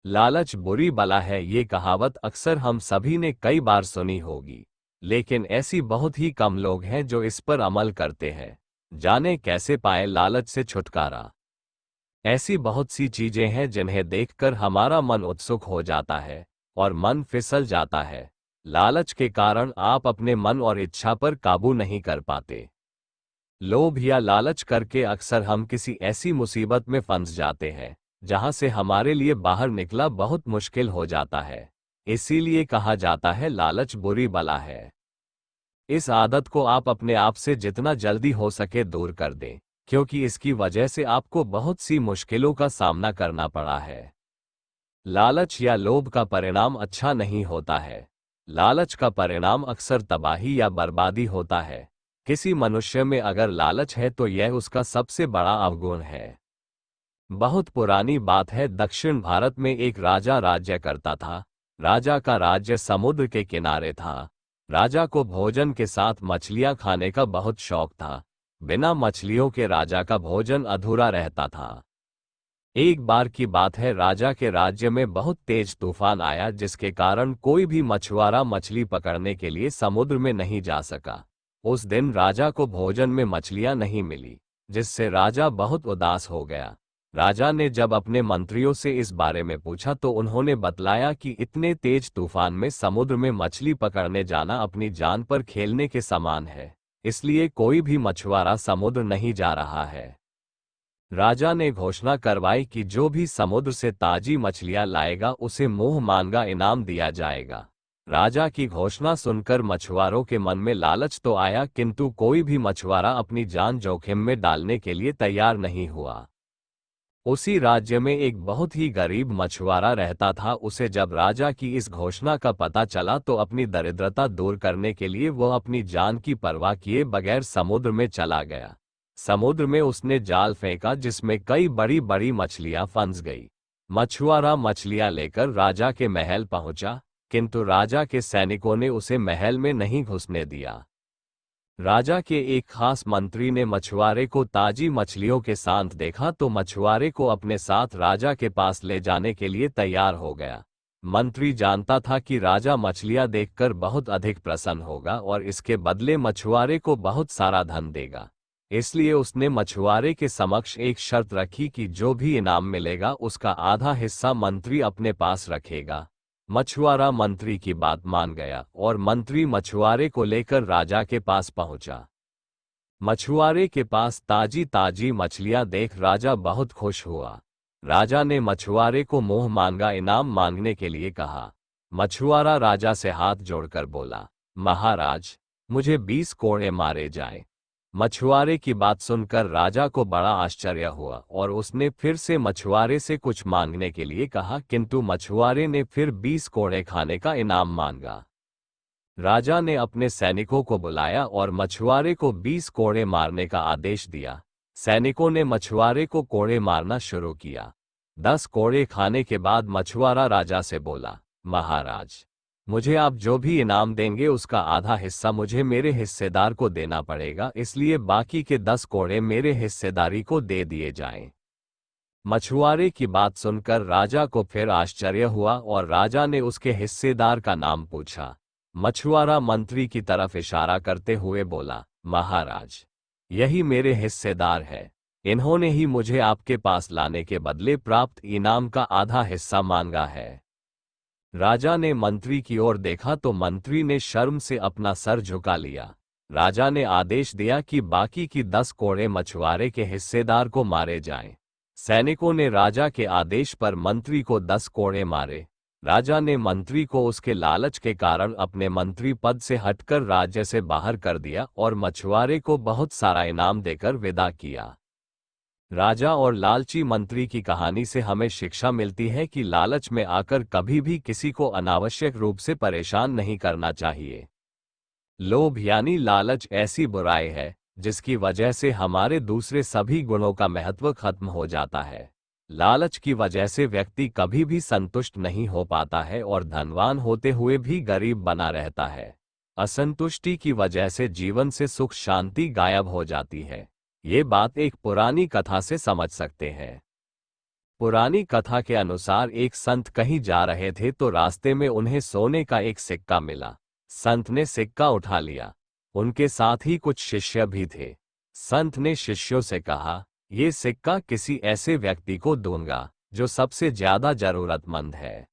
लालच बुरी बला है, ये कहावत अक्सर हम सभी ने कई बार सुनी होगी, लेकिन ऐसी बहुत ही कम लोग हैं जो इस पर अमल करते हैं। जाने कैसे पाए लालच से छुटकारा। ऐसी बहुत सी चीजें हैं जिन्हें देखकर हमारा मन उत्सुक हो जाता है और मन फिसल जाता है। लालच के कारण आप अपने मन और इच्छा पर काबू नहीं कर पाते। लोभ या लालच करके अक्सर हम किसी ऐसी मुसीबत में फंस जाते हैं जहां से हमारे लिए बाहर निकला बहुत मुश्किल हो जाता है। इसीलिए कहा जाता है लालच बुरी बला है। इस आदत को आप अपने आप से जितना जल्दी हो सके दूर कर दें, क्योंकि इसकी वजह से आपको बहुत सी मुश्किलों का सामना करना पड़ा है। लालच या लोभ का परिणाम अच्छा नहीं होता है। लालच का परिणाम अक्सर तबाही या बर्बादी होता है। किसी मनुष्य में अगर लालच है तो यह उसका सबसे बड़ा अवगुण है। बहुत पुरानी बात है, दक्षिण भारत में एक राजा राज्य करता था। राजा का राज्य समुद्र के किनारे था। राजा को भोजन के साथ मछलियां खाने का बहुत शौक था। बिना मछलियों के राजा का भोजन अधूरा रहता था। एक बार की बात है, राजा के राज्य में बहुत तेज तूफान आया जिसके कारण कोई भी मछुआरा मछली पकड़ने के लिए समुद्र में नहीं जा सका। उस दिन राजा को भोजन में मछलियां नहीं मिली, जिससे राजा बहुत उदास हो गया। राजा ने जब अपने मंत्रियों से इस बारे में पूछा तो उन्होंने बतलाया कि इतने तेज तूफान में समुद्र में मछली पकड़ने जाना अपनी जान पर खेलने के समान है, इसलिए कोई भी मछुआरा समुद्र नहीं जा रहा है। राजा ने घोषणा करवाई कि जो भी समुद्र से ताजी मछलियां लाएगा उसे मुंह मांगा इनाम दिया जाएगा। राजा की घोषणा सुनकर मछुआरों के मन में लालच तो आया, किंतु कोई भी मछुआरा अपनी जान जोखिम में डालने के लिए तैयार नहीं हुआ। उसी राज्य में एक बहुत ही गरीब मछुआरा रहता था। उसे जब राजा की इस घोषणा का पता चला तो अपनी दरिद्रता दूर करने के लिए वह अपनी जान की परवाह किए बगैर समुद्र में चला गया। समुद्र में उसने जाल फेंका जिसमें कई बड़ी बड़ी मछलियां फंस गई। मछुआरा मछलियां लेकर राजा के महल पहुंचा, किंतु राजा के सैनिकों ने उसे महल में नहीं घुसने दिया। राजा के एक खास मंत्री ने मछुआरे को ताजी मछलियों के साथ देखा तो मछुआरे को अपने साथ राजा के पास ले जाने के लिए तैयार हो गया। मंत्री जानता था कि राजा मछलियां देखकर बहुत अधिक प्रसन्न होगा और इसके बदले मछुआरे को बहुत सारा धन देगा। इसलिए उसने मछुआरे के समक्ष एक शर्त रखी कि जो भी इनाम मिलेगा उसका आधा हिस्सा मंत्री अपने पास रखेगा। मछुआरा मंत्री की बात मान गया और मंत्री मछुआरे को लेकर राजा के पास पहुंचा। मछुआरे के पास ताजी ताजी मछलियां देख राजा बहुत खुश हुआ। राजा ने मछुआरे को मुंह मांगा इनाम मांगने के लिए कहा। मछुआरा राजा से हाथ जोड़कर बोला, महाराज, मुझे 20 कोड़े मारे जाएं। मछुआरे की बात सुनकर राजा को बड़ा आश्चर्य हुआ और उसने फिर से मछुआरे से कुछ मांगने के लिए कहा, किंतु मछुआरे ने फिर 20 कोड़े खाने का इनाम मांगा। राजा ने अपने सैनिकों को बुलाया और मछुआरे को 20 कोड़े मारने का आदेश दिया। सैनिकों ने मछुआरे को कोड़े मारना शुरू किया। 10 कोड़े खाने के बाद मछुआरा राजा से बोला, महाराज, मुझे आप जो भी इनाम देंगे उसका आधा हिस्सा मुझे मेरे हिस्सेदार को देना पड़ेगा, इसलिए बाकी के 10 कोड़े मेरे हिस्सेदारी को दे दिए जाएं। मछुआरे की बात सुनकर राजा को फिर आश्चर्य हुआ और राजा ने उसके हिस्सेदार का नाम पूछा। मछुआरा मंत्री की तरफ इशारा करते हुए बोला, महाराज, यही मेरे हिस्सेदार है। इन्होंने ही मुझे आपके पास लाने के बदले प्राप्त इनाम का आधा हिस्सा मांगा है। राजा ने मंत्री की ओर देखा तो मंत्री ने शर्म से अपना सर झुका लिया। राजा ने आदेश दिया कि बाकी की 10 कोड़े मछुआरे के हिस्सेदार को मारे जाएं। सैनिकों ने राजा के आदेश पर मंत्री को 10 कोड़े मारे। राजा ने मंत्री को उसके लालच के कारण अपने मंत्री पद से हटकर राज्य से बाहर कर दिया और मछुआरे को बहुत सारा इनाम देकर विदा किया। राजा और लालची मंत्री की कहानी से हमें शिक्षा मिलती है कि लालच में आकर कभी भी किसी को अनावश्यक रूप से परेशान नहीं करना चाहिए। लोभ यानी लालच ऐसी बुराई है जिसकी वजह से हमारे दूसरे सभी गुणों का महत्व खत्म हो जाता है। लालच की वजह से व्यक्ति कभी भी संतुष्ट नहीं हो पाता है और धनवान होते हुए भी गरीब बना रहता है। असंतुष्टि की वजह से जीवन से सुख शांति गायब हो जाती है। ये बात एक पुरानी कथा से समझ सकते हैं। पुरानी कथा के अनुसार एक संत कहीं जा रहे थे तो रास्ते में उन्हें सोने का एक सिक्का मिला। संत ने सिक्का उठा लिया। उनके साथ ही कुछ शिष्य भी थे। संत ने शिष्यों से कहा, ये सिक्का किसी ऐसे व्यक्ति को दूंगा जो सबसे ज्यादा जरूरतमंद है।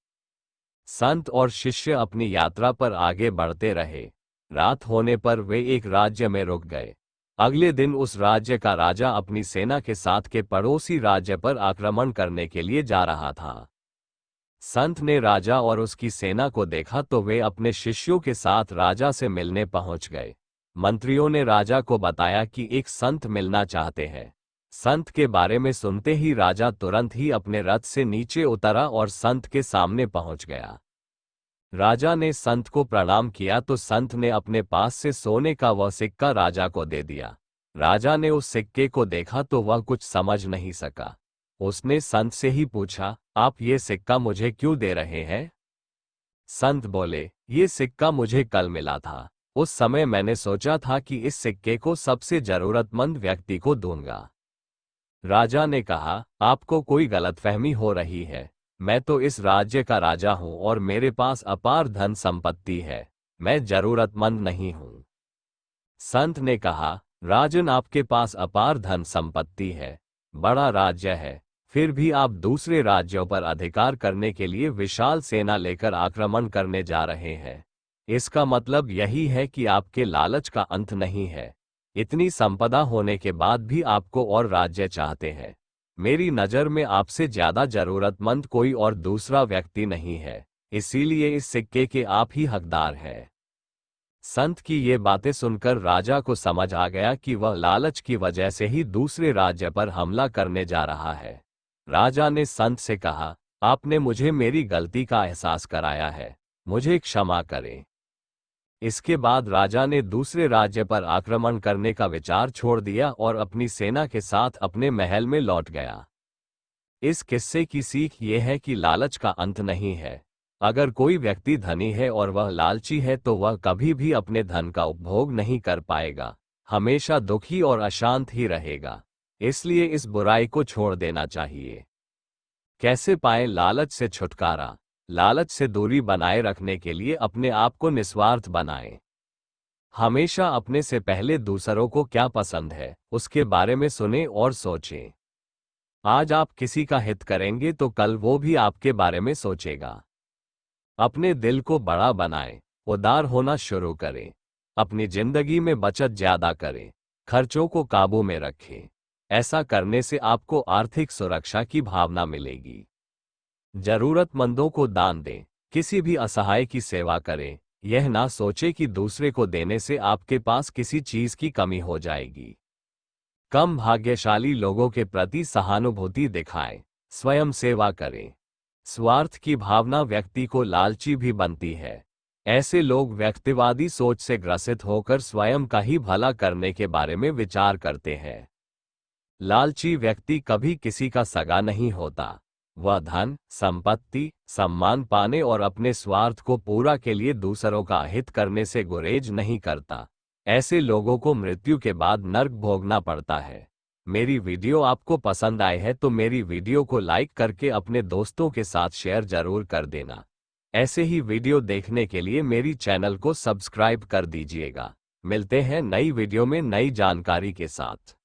संत और शिष्य अपनी यात्रा पर आगे बढ़ते रहे। रात होने पर वे एक राज्य में रुक गए। अगले दिन उस राज्य का राजा अपनी सेना के साथ के पड़ोसी राज्य पर आक्रमण करने के लिए जा रहा था। संत ने राजा और उसकी सेना को देखा तो वे अपने शिष्यों के साथ राजा से मिलने पहुंच गए। मंत्रियों ने राजा को बताया कि एक संत मिलना चाहते हैं। संत के बारे में सुनते ही राजा तुरंत ही अपने रथ से नीचे उतरा और संत के सामने पहुंच गया। राजा ने संत को प्रणाम किया तो संत ने अपने पास से सोने का वह सिक्का राजा को दे दिया। राजा ने उस सिक्के को देखा तो वह कुछ समझ नहीं सका। उसने संत से ही पूछा, आप ये सिक्का मुझे क्यों दे रहे हैं? संत बोले, ये सिक्का मुझे कल मिला था। उस समय मैंने सोचा था कि इस सिक्के को सबसे जरूरतमंद व्यक्ति को दूंगा। राजा ने कहा, आपको कोई गलतफहमी हो रही है। मैं तो इस राज्य का राजा हूं और मेरे पास अपार धन संपत्ति है। मैं जरूरतमंद नहीं हूं। संत ने कहा, राजन, आपके पास अपार धन संपत्ति है, बड़ा राज्य है, फिर भी आप दूसरे राज्यों पर अधिकार करने के लिए विशाल सेना लेकर आक्रमण करने जा रहे हैं। इसका मतलब यही है कि आपके लालच का अंत नहीं है। इतनी संपदा होने के बाद भी आपको और राज्य चाहते हैं। मेरी नज़र में आपसे ज्यादा जरूरतमंद कोई और दूसरा व्यक्ति नहीं है, इसीलिए इस सिक्के के आप ही हकदार हैं। संत की ये बातें सुनकर राजा को समझ आ गया कि वह लालच की वजह से ही दूसरे राज्य पर हमला करने जा रहा है। राजा ने संत से कहा, आपने मुझे मेरी गलती का एहसास कराया है, मुझे क्षमा करें। इसके बाद राजा ने दूसरे राज्य पर आक्रमण करने का विचार छोड़ दिया और अपनी सेना के साथ अपने महल में लौट गया। इस किस्से की सीख ये है कि लालच का अंत नहीं है। अगर कोई व्यक्ति धनी है और वह लालची है तो वह कभी भी अपने धन का उपभोग नहीं कर पाएगा, हमेशा दुखी और अशांत ही रहेगा। इसलिए इस बुराई को छोड़ देना चाहिए। कैसे पाएं लालच से छुटकारा? लालच से दूरी बनाए रखने के लिए अपने आप को निस्वार्थ बनाएं। हमेशा अपने से पहले दूसरों को क्या पसंद है उसके बारे में सुनें और सोचें। आज आप किसी का हित करेंगे तो कल वो भी आपके बारे में सोचेगा। अपने दिल को बड़ा बनाएं, उदार होना शुरू करें। अपनी जिंदगी में बचत ज्यादा करें, खर्चों को काबू में रखें। ऐसा करने से आपको आर्थिक सुरक्षा की भावना मिलेगी। जरूरतमंदों को दान दें, किसी भी असहाय की सेवा करें। यह ना सोचे कि दूसरे को देने से आपके पास किसी चीज की कमी हो जाएगी। कम भाग्यशाली लोगों के प्रति सहानुभूति दिखाएं, स्वयं सेवा करें। स्वार्थ की भावना व्यक्ति को लालची भी बनती है। ऐसे लोग व्यक्तिवादी सोच से ग्रसित होकर स्वयं का ही भला करने के बारे में विचार करते हैं। लालची व्यक्ति कभी किसी का सगा नहीं होता। वह धन, संपत्ति, सम्मान पाने और अपने स्वार्थ को पूरा के लिए दूसरों का हित करने से गुरेज नहीं करता। ऐसे लोगों को मृत्यु के बाद नर्क भोगना पड़ता है। मेरी वीडियो आपको पसंद आए है तो मेरी वीडियो को लाइक करके अपने दोस्तों के साथ शेयर जरूर कर देना। ऐसे ही वीडियो देखने के लिए मेरी चैनल को सब्सक्राइब कर दीजिएगा। मिलते हैं नई वीडियो में नई जानकारी के साथ।